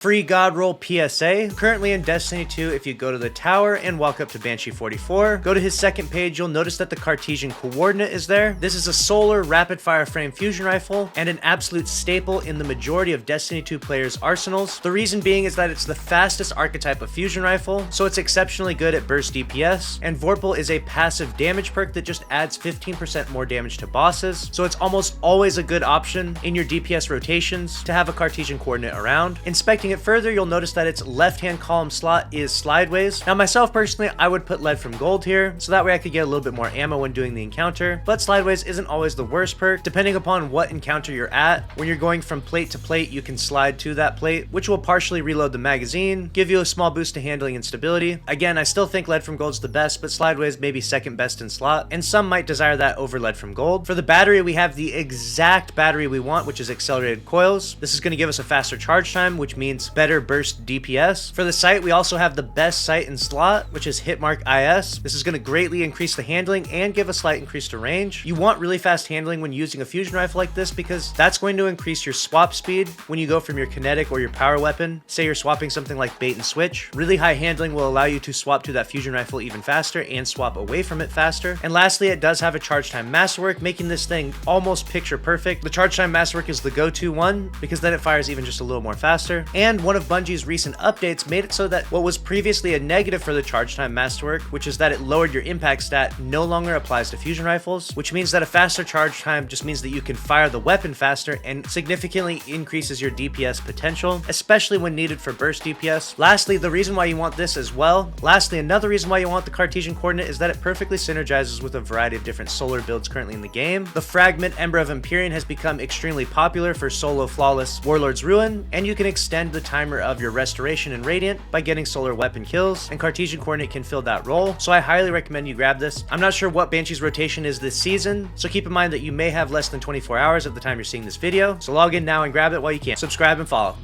Free God Roll PSA. Currently in Destiny 2, if you go to the tower and walk up to Banshee 44, go to his second page, you'll notice that the Cartesian coordinate is there. This is a solar rapid-fire frame fusion rifle and an absolute staple in the majority of Destiny 2 players' arsenals. The reason being is that it's the fastest archetype of fusion rifle, so it's exceptionally good at burst DPS, and Vorpal is a passive damage perk that just adds 15% more damage to bosses, so it's almost always a good option in your DPS rotations to have a Cartesian coordinate around. Inspecting it further, you'll notice that its left-hand column slot is slideways. Now, myself personally, I would put lead from gold here, so that way I could get a little bit more ammo when doing the encounter, but slideways isn't always the worst perk, depending upon what encounter you're at. When you're going from plate to plate, you can slide to that plate, which will partially reload the magazine, give you a small boost to handling and stability. Again, I still think lead from gold's the best, but slideways may be second best in slot, and some might desire that over lead from gold. For the battery, we have the exact battery we want, which is accelerated coils. This is going to give us a faster charge time, which means better burst DPS. For the sight, we also have the best sight in slot, which is Hitmark IS. This is going to greatly increase the handling and give a slight increase to range. You want really fast handling when using a fusion rifle like this because that's going to increase your swap speed when you go from your kinetic or your power weapon. Say you're swapping something like bait and switch. Really high handling will allow you to swap to that fusion rifle even faster and swap away from it faster. And lastly, it does have a charge time masterwork, making this thing almost picture perfect. The charge time masterwork is the go-to one because then it fires even just a little more faster. And one of Bungie's recent updates made it so that what was previously a negative for the charge time masterwork, which is that it lowered your impact stat, no longer applies to fusion rifles, which means that a faster charge time just means that you can fire the weapon faster and significantly increases your DPS potential, especially when needed for burst DPS. Lastly, the reason why you want this as well, another reason why you want the Cartesian coordinate is that it perfectly synergizes with a variety of different solar builds currently in the game. The Fragment Ember of Empyrean has become extremely popular for solo flawless Warlord's Ruin, and you can extend the timer of your Restoration and Radiant by getting solar weapon kills, and Cartesian coordinate can fill that role, so I highly recommend you grab this. I'm not sure what Banshee's rotation is this season, so keep in mind that you may have less than 24 hours at the time you're seeing this video, so log in now and grab it while you can. Subscribe and follow.